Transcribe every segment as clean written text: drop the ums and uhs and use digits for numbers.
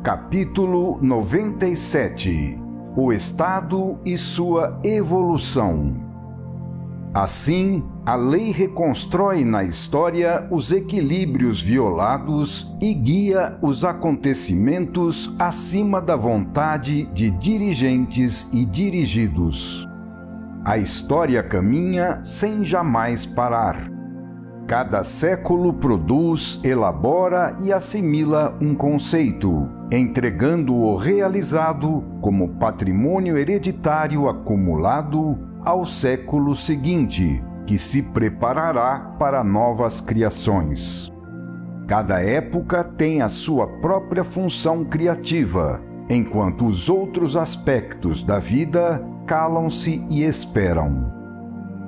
Capítulo 97 – O Estado e sua evolução. Assim, a lei reconstrói na história os equilíbrios violados e guia os acontecimentos acima da vontade de dirigentes e dirigidos. A história caminha sem jamais parar. Cada século produz, elabora e assimila um conceito, entregando o realizado como patrimônio hereditário acumulado ao século seguinte, que se preparará para novas criações. Cada época tem a sua própria função criativa, enquanto os outros aspectos da vida calam-se e esperam.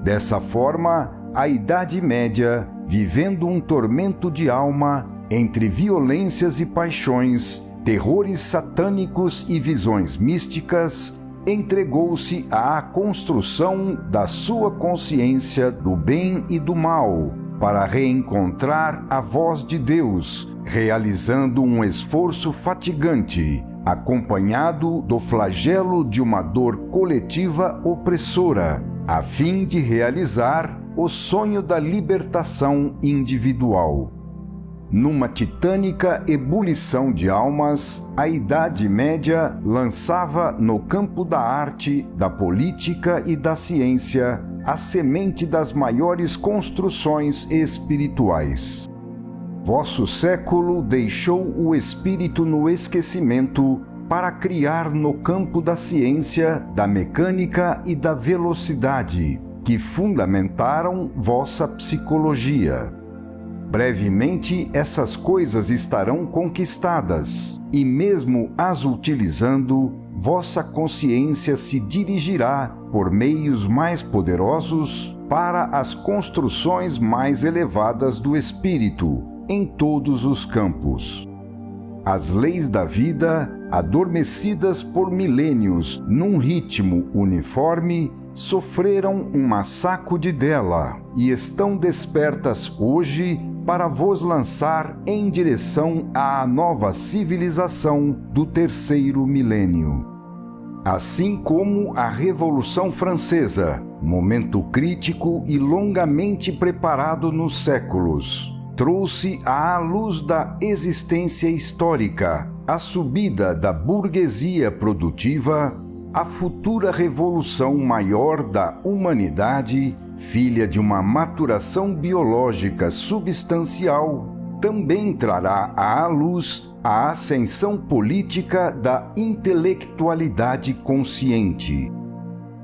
Dessa forma, a Idade Média, vivendo um tormento de alma entre violências e paixões, terrores satânicos e visões místicas, entregou-se à construção da sua consciência do bem e do mal, para reencontrar a voz de Deus, realizando um esforço fatigante, acompanhado do flagelo de uma dor coletiva opressora, a fim de realizar o sonho da libertação individual. Numa titânica ebulição de almas, a Idade Média lançava no campo da arte, da política e da ciência a semente das maiores construções espirituais. Vosso século deixou o espírito no esquecimento para criar no campo da ciência, da mecânica e da velocidade, que fundamentaram vossa psicologia. Brevemente, essas coisas estarão conquistadas, e mesmo as utilizando, vossa consciência se dirigirá por meios mais poderosos para as construções mais elevadas do espírito, em todos os campos. As leis da vida, adormecidas por milênios num ritmo uniforme, sofreram um massacre dela e estão despertas hoje para vos lançar em direção à nova civilização do terceiro milênio. Assim como a Revolução Francesa, momento crítico e longamente preparado nos séculos, trouxe à luz da existência histórica a subida da burguesia produtiva, a futura revolução maior da humanidade, filha de uma maturação biológica substancial, também trará à luz a ascensão política da intelectualidade consciente.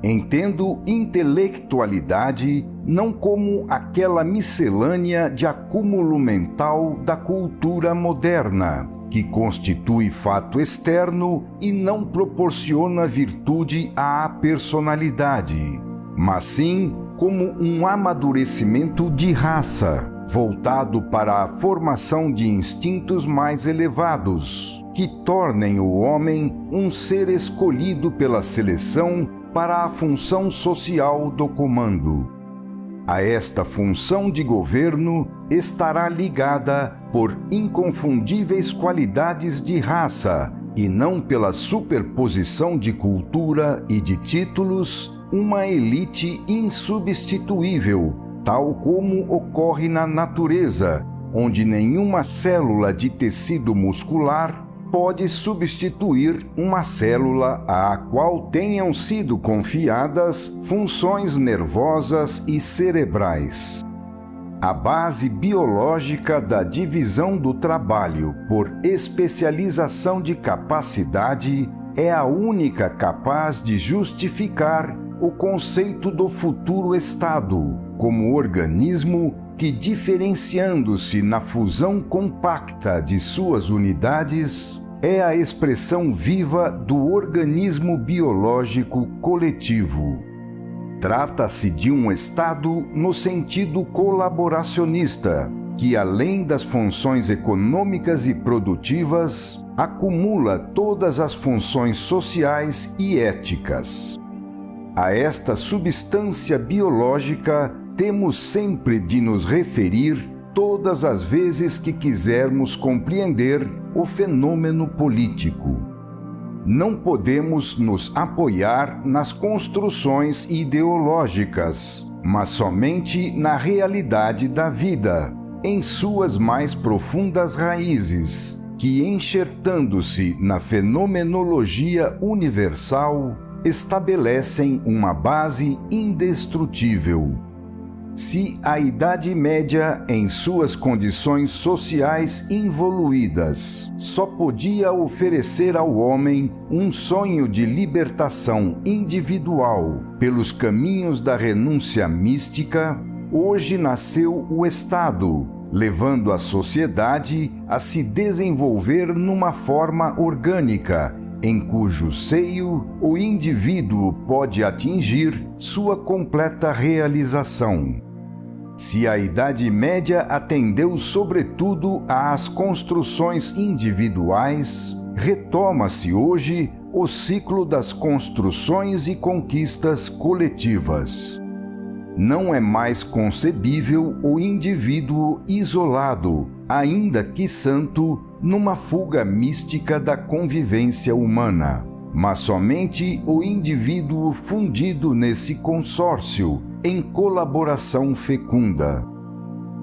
Entendo intelectualidade não como aquela miscelânea de acúmulo mental da cultura moderna, que constitui fato externo e não proporciona virtude à personalidade, mas sim como um amadurecimento de raça, voltado para a formação de instintos mais elevados, que tornem o homem um ser escolhido pela seleção para a função social do comando. A esta função de governo estará ligada por inconfundíveis qualidades de raça e não pela superposição de cultura e de títulos, uma elite insubstituível, tal como ocorre na natureza, onde nenhuma célula de tecido muscular pode substituir uma célula à qual tenham sido confiadas funções nervosas e cerebrais. A base biológica da divisão do trabalho por especialização de capacidade é a única capaz de justificar o conceito do futuro Estado como organismo que, diferenciando-se na fusão compacta de suas unidades, é a expressão viva do organismo biológico coletivo. Trata-se de um Estado no sentido colaboracionista, que, além das funções econômicas e produtivas, acumula todas as funções sociais e éticas. A esta substância biológica temos sempre de nos referir todas as vezes que quisermos compreender o fenômeno político. Não podemos nos apoiar nas construções ideológicas, mas somente na realidade da vida, em suas mais profundas raízes, que, enxertando-se na fenomenologia universal, estabelecem uma base indestrutível. Se a Idade Média, em suas condições sociais involuídas, só podia oferecer ao homem um sonho de libertação individual pelos caminhos da renúncia mística, hoje nasceu o Estado, levando a sociedade a se desenvolver numa forma orgânica, em cujo seio o indivíduo pode atingir sua completa realização. Se a Idade Média atendeu sobretudo às construções individuais, retoma-se hoje o ciclo das construções e conquistas coletivas. Não é mais concebível o indivíduo isolado, ainda que santo, numa fuga mística da convivência humana, mas somente o indivíduo fundido nesse consórcio, em colaboração fecunda.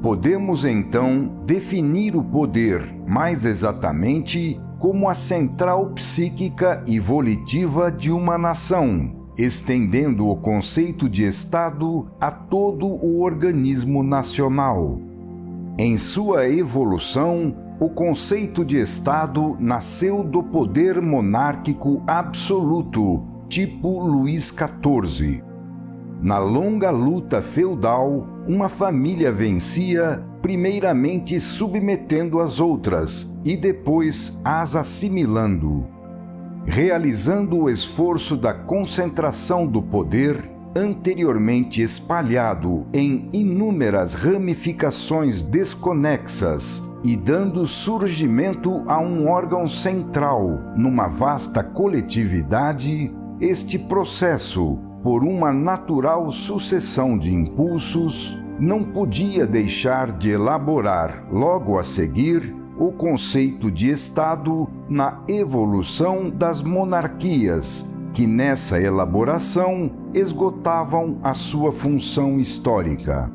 Podemos então definir o poder, mais exatamente, como a central psíquica e volitiva de uma nação, estendendo o conceito de Estado a todo o organismo nacional. Em sua evolução, o conceito de Estado nasceu do poder monárquico absoluto, tipo Luís XIV. Na longa luta feudal, uma família vencia, primeiramente submetendo as outras e depois as assimilando. Realizando o esforço da concentração do poder, anteriormente espalhado em inúmeras ramificações desconexas e dando surgimento a um órgão central numa vasta coletividade, este processo, por uma natural sucessão de impulsos, não podia deixar de elaborar, logo a seguir, o conceito de Estado na evolução das monarquias, que nessa elaboração esgotavam a sua função histórica.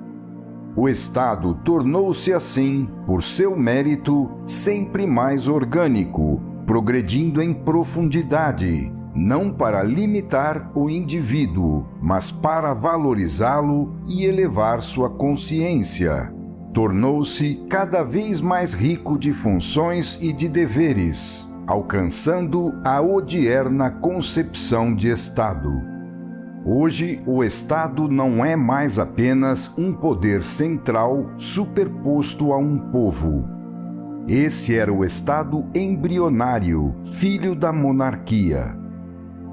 O Estado tornou-se assim, por seu mérito, sempre mais orgânico, progredindo em profundidade, não para limitar o indivíduo, mas para valorizá-lo e elevar sua consciência. Tornou-se cada vez mais rico de funções e de deveres, alcançando a odierna concepção de Estado. Hoje, o Estado não é mais apenas um poder central superposto a um povo. Esse era o Estado embrionário, filho da monarquia.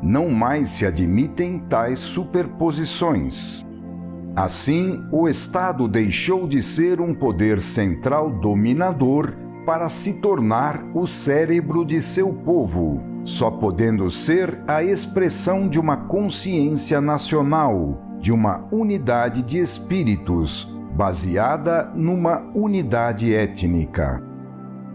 Não mais se admitem tais superposições. Assim, o Estado deixou de ser um poder central dominador para se tornar o cérebro de seu povo, só podendo ser a expressão de uma consciência nacional, de uma unidade de espíritos, baseada numa unidade étnica.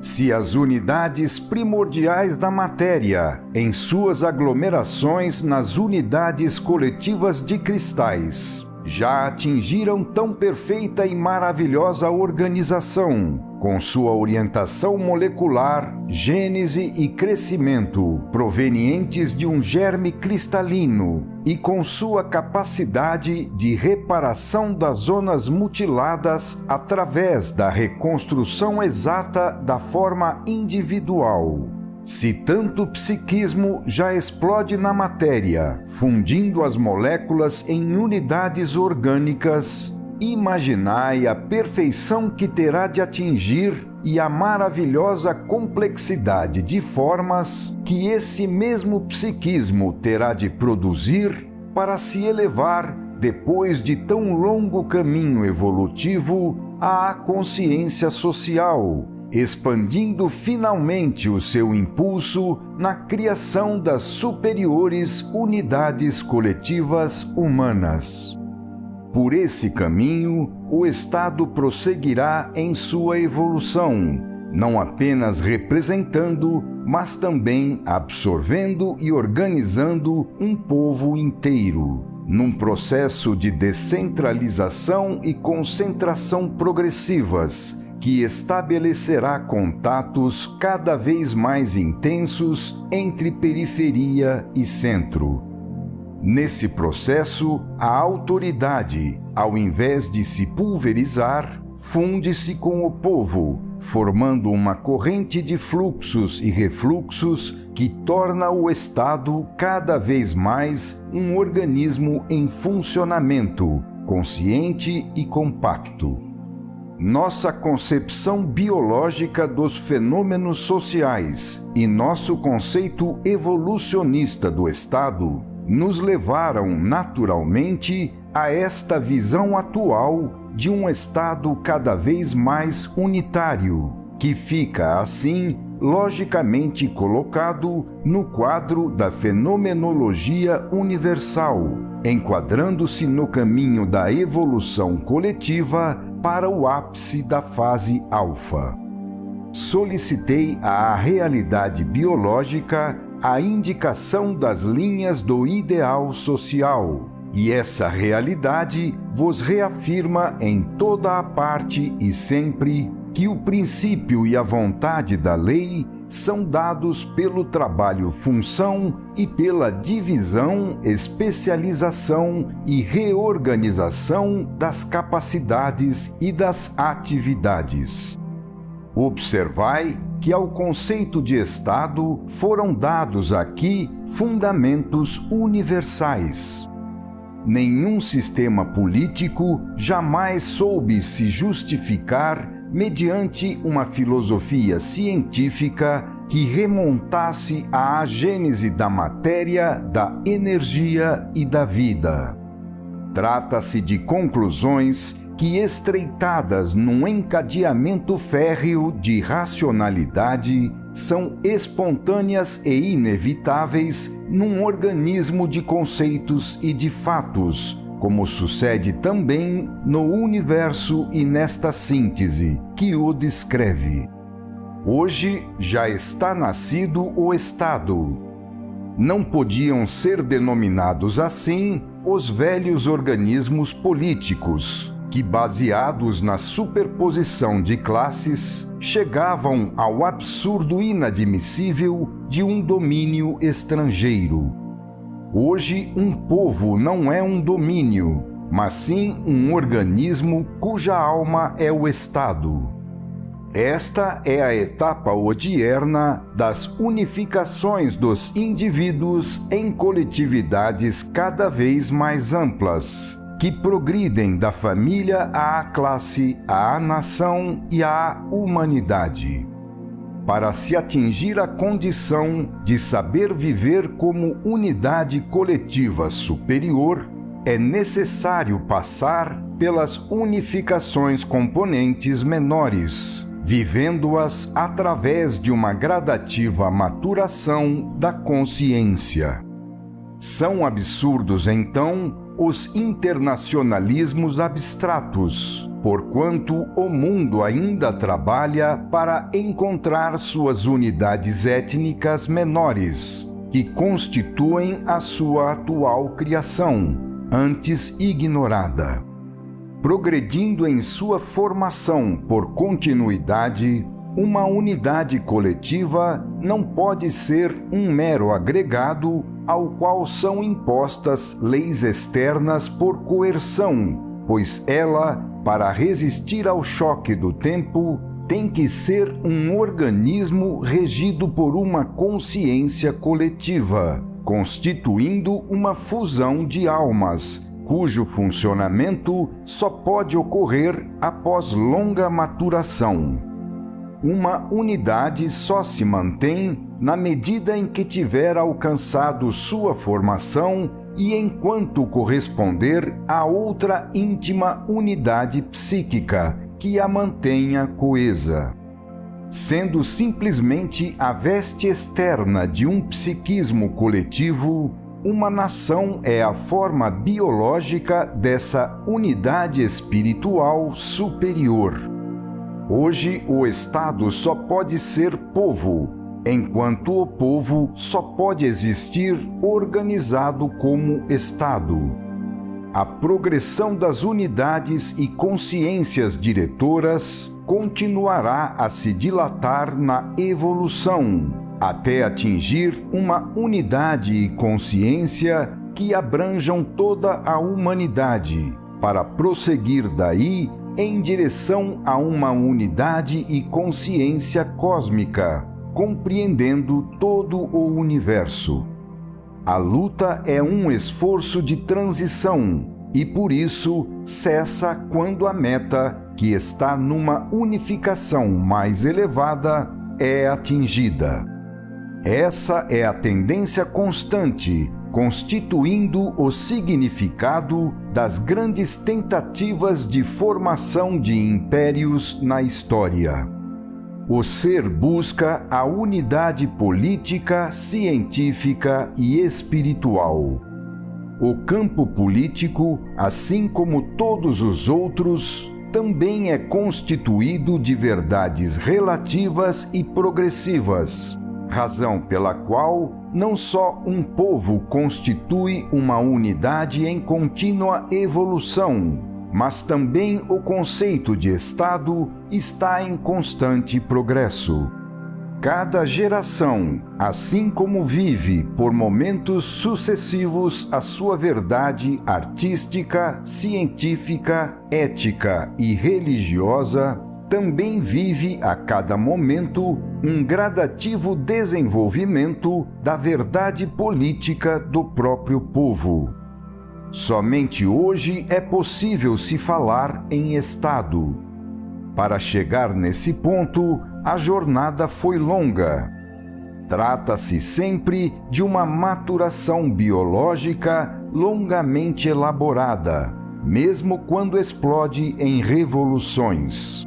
Se as unidades primordiais da matéria, em suas aglomerações nas unidades coletivas de cristais, já atingiram tão perfeita e maravilhosa organização, com sua orientação molecular, gênese e crescimento, provenientes de um germe cristalino, e com sua capacidade de reparação das zonas mutiladas através da reconstrução exata da forma individual. Se tanto psiquismo já explode na matéria, fundindo as moléculas em unidades orgânicas, imaginai a perfeição que terá de atingir e a maravilhosa complexidade de formas que esse mesmo psiquismo terá de produzir para se elevar, depois de tão longo caminho evolutivo, à consciência social, expandindo finalmente o seu impulso na criação das superiores unidades coletivas humanas. Por esse caminho, o Estado prosseguirá em sua evolução, não apenas representando, mas também absorvendo e organizando um povo inteiro, num processo de descentralização e concentração progressivas, que estabelecerá contatos cada vez mais intensos entre periferia e centro. Nesse processo, a autoridade, ao invés de se pulverizar, funde-se com o povo, formando uma corrente de fluxos e refluxos que torna o Estado cada vez mais um organismo em funcionamento, consciente e compacto. Nossa concepção biológica dos fenômenos sociais e nosso conceito evolucionista do Estado nos levaram naturalmente a esta visão atual de um Estado cada vez mais unitário, que fica, assim, logicamente colocado no quadro da fenomenologia universal, enquadrando-se no caminho da evolução coletiva para o ápice da fase alfa. Solicitei à realidade biológica a indicação das linhas do ideal social, e essa realidade vos reafirma em toda a parte e sempre que o princípio e a vontade da lei são dados pelo trabalho-função e pela divisão, especialização e reorganização das capacidades e das atividades. Observai que ao conceito de Estado foram dados aqui fundamentos universais. Nenhum sistema político jamais soube se justificar mediante uma filosofia científica que remontasse à gênese da matéria, da energia e da vida. Trata-se de conclusões que, estreitadas num encadeamento férreo de racionalidade, são espontâneas e inevitáveis num organismo de conceitos e de fatos, como sucede também no universo e nesta síntese que o descreve. Hoje já está nascido o Estado. Não podiam ser denominados assim os velhos organismos políticos, que, baseados na superposição de classes, chegavam ao absurdo inadmissível de um domínio estrangeiro. Hoje, um povo não é um domínio, mas sim um organismo cuja alma é o Estado. Esta é a etapa odierna das unificações dos indivíduos em coletividades cada vez mais amplas, que progridem da família à classe, à nação e à humanidade. Para se atingir a condição de saber viver como unidade coletiva superior, é necessário passar pelas unificações componentes menores, vivendo-as através de uma gradativa maturação da consciência. São absurdos, então, os internacionalismos abstratos, porquanto o mundo ainda trabalha para encontrar suas unidades étnicas menores, que constituem a sua atual criação, antes ignorada. Progredindo em sua formação por continuidade, uma unidade coletiva não pode ser um mero agregado ao qual são impostas leis externas por coerção, pois ela, para resistir ao choque do tempo, tem que ser um organismo regido por uma consciência coletiva, constituindo uma fusão de almas, cujo funcionamento só pode ocorrer após longa maturação. Uma unidade só se mantém na medida em que tiver alcançado sua formação e enquanto corresponder a outra íntima unidade psíquica que a mantenha coesa. Sendo simplesmente a veste externa de um psiquismo coletivo, uma nação é a forma biológica dessa unidade espiritual superior. Hoje, o Estado só pode ser povo, enquanto o povo só pode existir organizado como Estado. A progressão das unidades e consciências diretoras continuará a se dilatar na evolução, até atingir uma unidade e consciência que abranjam toda a humanidade, para prosseguir daí em direção a uma unidade e consciência cósmica, compreendendo todo o universo. A luta é um esforço de transição e, por isso, cessa quando a meta, que está numa unificação mais elevada, é atingida. Essa é a tendência constante, constituindo o significado das grandes tentativas de formação de impérios na história. O ser busca a unidade política, científica e espiritual. O campo político, assim como todos os outros, também é constituído de verdades relativas e progressivas, razão pela qual não só um povo constitui uma unidade em contínua evolução, mas também o conceito de Estado está em constante progresso. Cada geração, assim como vive por momentos sucessivos a sua verdade artística, científica, ética e religiosa, também vive a cada momento um gradativo desenvolvimento da verdade política do próprio povo. Somente hoje é possível se falar em Estado. Para chegar nesse ponto, a jornada foi longa. Trata-se sempre de uma maturação biológica longamente elaborada, mesmo quando explode em revoluções.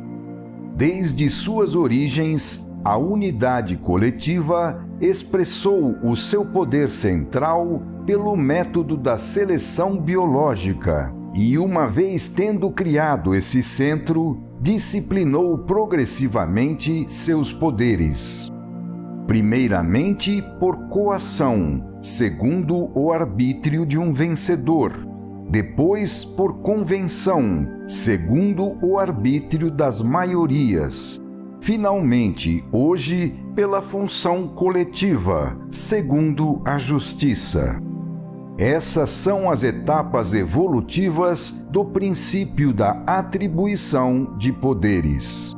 Desde suas origens, a unidade coletiva expressou o seu poder central pelo método da seleção biológica e, uma vez tendo criado esse centro, disciplinou progressivamente seus poderes. Primeiramente por coação, segundo o arbítrio de um vencedor. Depois por convenção, segundo o arbítrio das maiorias. Finalmente, hoje, pela função coletiva, segundo a justiça. Essas são as etapas evolutivas do princípio da atribuição de poderes.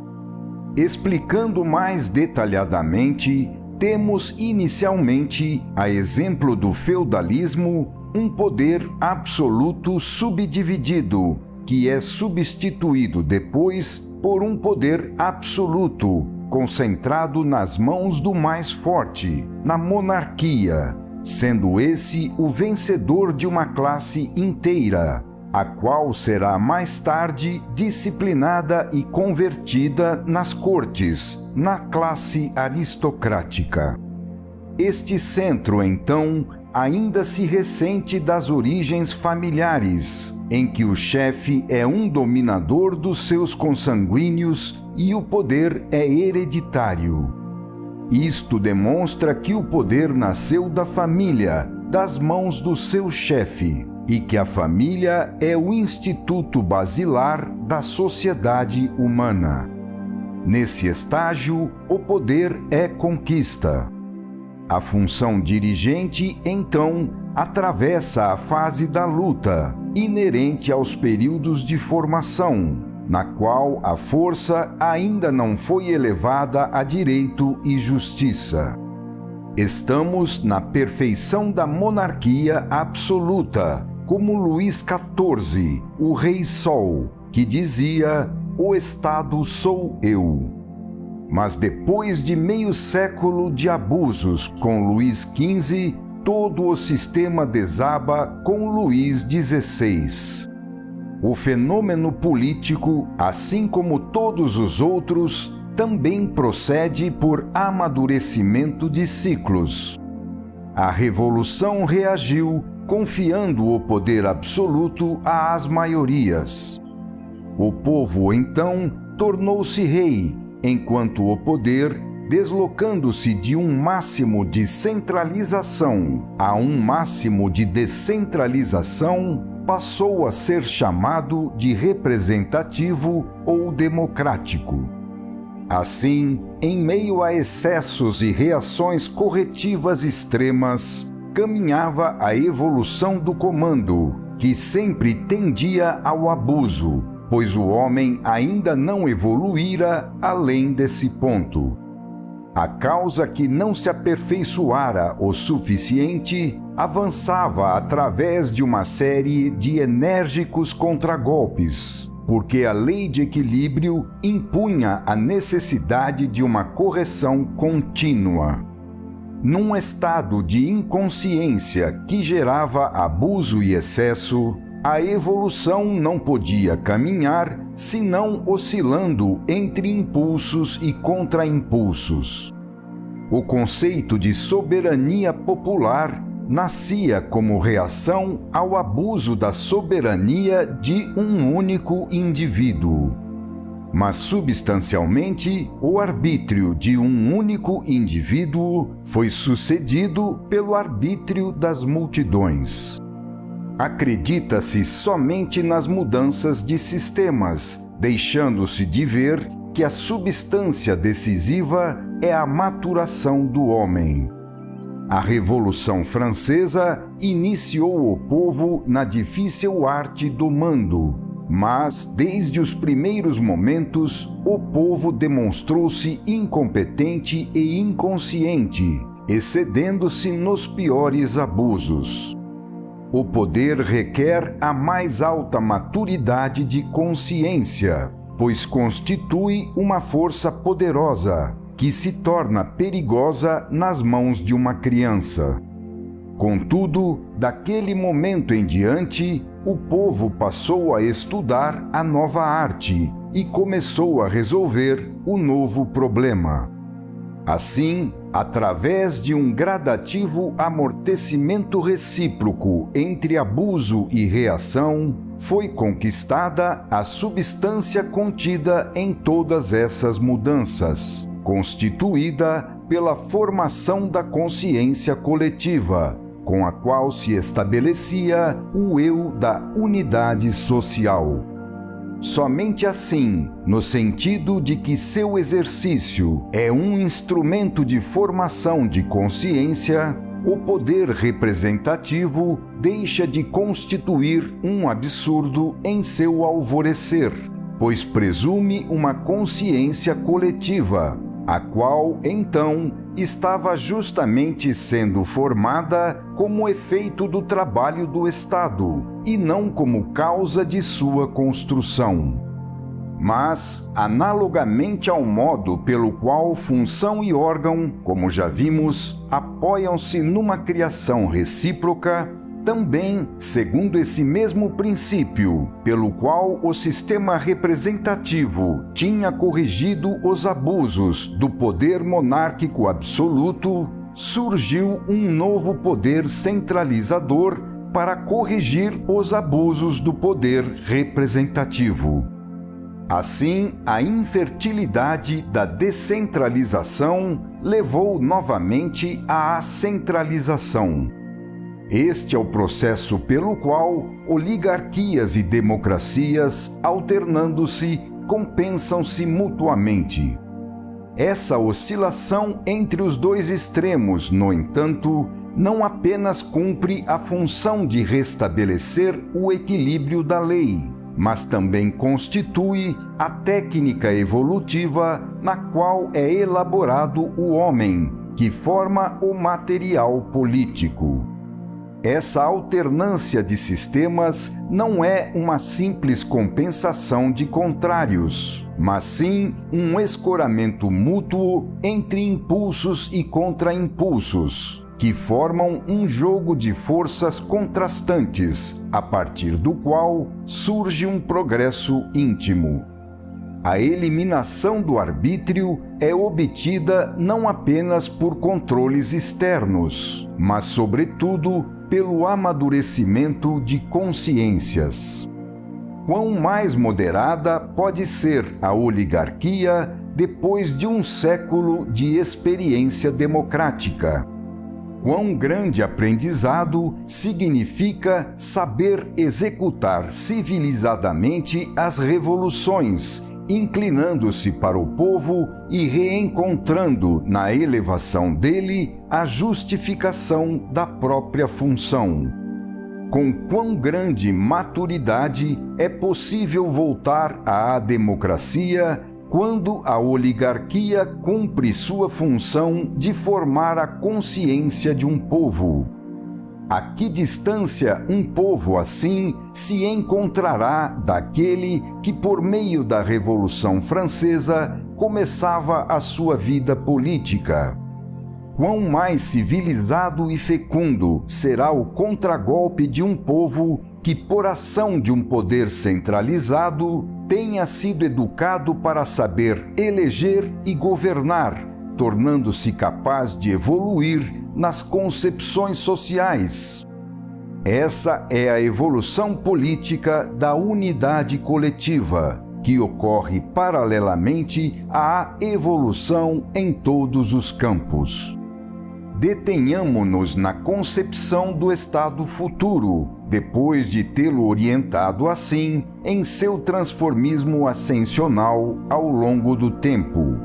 Explicando mais detalhadamente, temos inicialmente, a exemplo do feudalismo, um poder absoluto subdividido, que é substituído depois por um poder absoluto, concentrado nas mãos do mais forte, na monarquia, sendo esse o vencedor de uma classe inteira, a qual será mais tarde disciplinada e convertida nas cortes, na classe aristocrática. Este centro, então, ainda se ressente das origens familiares, em que o chefe é um dominador dos seus consanguíneos e o poder é hereditário. Isto demonstra que o poder nasceu da família, das mãos do seu chefe, e que a família é o instituto basilar da sociedade humana. Nesse estágio, o poder é conquista. A função dirigente, então, atravessa a fase da luta, inerente aos períodos de formação, na qual a força ainda não foi elevada a direito e justiça. Estamos na perfeição da monarquia absoluta, como Luís XIV, o Rei Sol, que dizia: "O Estado sou eu". Mas depois de meio século de abusos com Luís XV, todo o sistema desaba com Luís XVI. O fenômeno político, assim como todos os outros, também procede por amadurecimento de ciclos. A Revolução reagiu, confiando o poder absoluto às maiorias. O povo, então, tornou-se rei, enquanto o poder, deslocando-se de um máximo de centralização a um máximo de descentralização, passou a ser chamado de representativo ou democrático. Assim, em meio a excessos e reações corretivas extremas, caminhava a evolução do comando, que sempre tendia ao abuso, pois o homem ainda não evoluíra além desse ponto. A causa que não se aperfeiçoara o suficiente avançava através de uma série de enérgicos contragolpes, porque a lei de equilíbrio impunha a necessidade de uma correção contínua. Num estado de inconsciência que gerava abuso e excesso, a evolução não podia caminhar senão oscilando entre impulsos e contraimpulsos. O conceito de soberania popular nascia como reação ao abuso da soberania de um único indivíduo. Mas, substancialmente, o arbítrio de um único indivíduo foi sucedido pelo arbítrio das multidões. Acredita-se somente nas mudanças de sistemas, deixando-se de ver que a substância decisiva é a maturação do homem. A Revolução Francesa iniciou o povo na difícil arte do mando, mas, desde os primeiros momentos, o povo demonstrou-se incompetente e inconsciente, excedendo-se nos piores abusos. O poder requer a mais alta maturidade de consciência, pois constitui uma força poderosa, que se torna perigosa nas mãos de uma criança. Contudo, daquele momento em diante, o povo passou a estudar a nova arte e começou a resolver o novo problema. Assim, através de um gradativo amortecimento recíproco entre abuso e reação, foi conquistada a substância contida em todas essas mudanças, constituída pela formação da consciência coletiva, com a qual se estabelecia o eu da unidade social. Somente assim, no sentido de que seu exercício é um instrumento de formação de consciência, o poder representativo deixa de constituir um absurdo em seu alvorecer, pois presume uma consciência coletiva, a qual, então, estava justamente sendo formada como efeito do trabalho do Estado, e não como causa de sua construção. Mas, analogamente ao modo pelo qual função e órgão, como já vimos, apoiam-se numa criação recíproca, também, segundo esse mesmo princípio, pelo qual o sistema representativo tinha corrigido os abusos do poder monárquico absoluto, surgiu um novo poder centralizador para corrigir os abusos do poder representativo. Assim, a infertilidade da descentralização levou novamente à centralização. Este é o processo pelo qual oligarquias e democracias, alternando-se, compensam-se mutuamente. Essa oscilação entre os dois extremos, no entanto, não apenas cumpre a função de restabelecer o equilíbrio da lei, mas também constitui a técnica evolutiva na qual é elaborado o homem, que forma o material político. Essa alternância de sistemas não é uma simples compensação de contrários, mas sim um escoramento mútuo entre impulsos e contraimpulsos, que formam um jogo de forças contrastantes, a partir do qual surge um progresso íntimo. A eliminação do arbítrio é obtida não apenas por controles externos, mas, sobretudo, pelo amadurecimento de consciências. quão mais moderada pode ser a oligarquia depois de um século de experiência democrática. Quão grande aprendizado significa saber executar civilizadamente as revoluções, inclinando-se para o povo e reencontrando na elevação dele a justificação da própria função. Com quão grande maturidade é possível voltar à democracia quando a oligarquia cumpre sua função de formar a consciência de um povo. A que distância um povo assim se encontrará daquele que, por meio da Revolução Francesa, começava a sua vida política? Quão mais civilizado e fecundo será o contragolpe de um povo que, por ação de um poder centralizado, tenha sido educado para saber eleger e governar, tornando-se capaz de evoluir nas concepções sociais. Essa é a evolução política da unidade coletiva, que ocorre paralelamente à evolução em todos os campos. Detenhamo-nos na concepção do estado futuro, depois de tê-lo orientado assim em seu transformismo ascensional ao longo do tempo.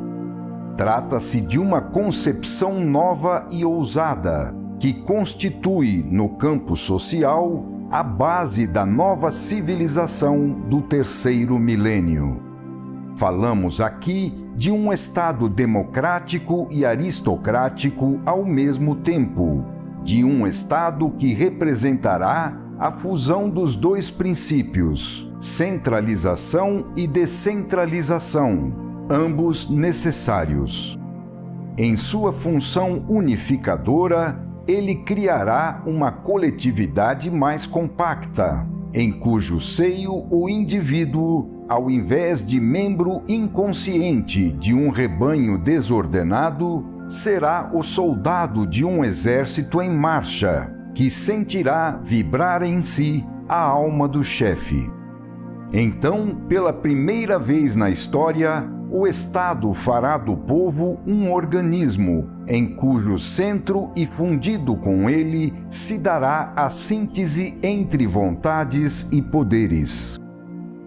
Trata-se de uma concepção nova e ousada, que constitui, no campo social, a base da nova civilização do terceiro milênio. Falamos aqui de um Estado democrático e aristocrático ao mesmo tempo, de um Estado que representará a fusão dos dois princípios, centralização e descentralização, ambos necessários. Em sua função unificadora, ele criará uma coletividade mais compacta, em cujo seio o indivíduo, ao invés de membro inconsciente de um rebanho desordenado, será o soldado de um exército em marcha, que sentirá vibrar em si a alma do chefe. Então, pela primeira vez na história, o Estado fará do povo um organismo, em cujo centro e fundido com ele se dará a síntese entre vontades e poderes.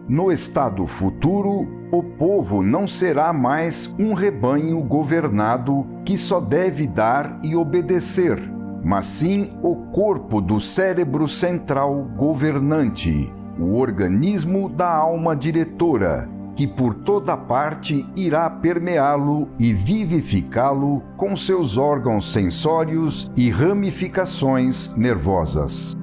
No estado futuro, o povo não será mais um rebanho governado que só deve dar e obedecer, mas sim o corpo do cérebro central governante, o organismo da alma diretora, que por toda parte irá permeá-lo e vivificá-lo com seus órgãos sensórios e ramificações nervosas.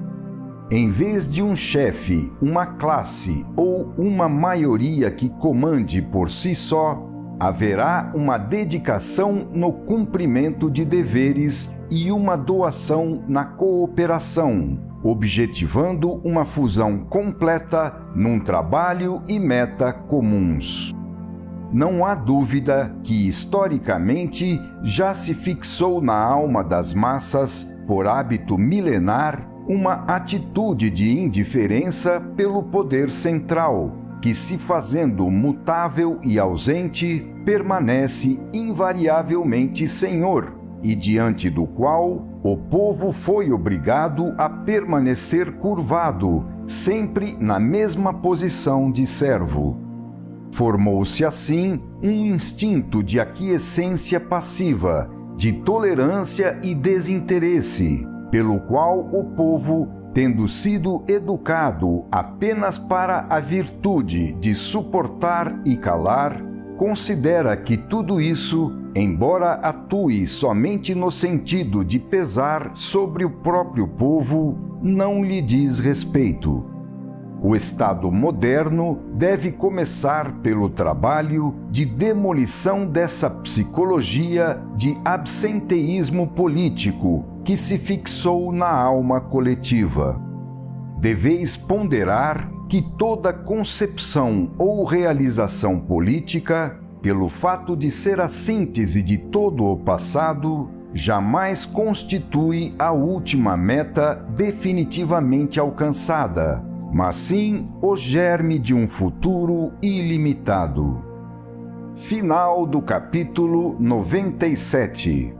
Em vez de um chefe, uma classe ou uma maioria que comande por si só, haverá uma dedicação no cumprimento de deveres e uma doação na cooperação, objetivando uma fusão completa num trabalho e meta comuns. Não há dúvida que, historicamente, já se fixou na alma das massas, por hábito milenar, uma atitude de indiferença pelo poder central, que, se fazendo mutável e ausente, permanece invariavelmente senhor, e diante do qual o povo foi obrigado a permanecer curvado, sempre na mesma posição de servo. Formou-se assim um instinto de aquiescência passiva, de tolerância e desinteresse, pelo qual o povo, tendo sido educado apenas para a virtude de suportar e calar, considera que tudo isso, embora atue somente no sentido de pesar sobre o próprio povo, não lhe diz respeito. O Estado moderno deve começar pelo trabalho de demolição dessa psicologia de absenteísmo político que se fixou na alma coletiva. Deveis ponderar que toda concepção ou realização política, pelo fato de ser a síntese de todo o passado, jamais constitui a última meta definitivamente alcançada, mas sim o germe de um futuro ilimitado. Final do capítulo 97.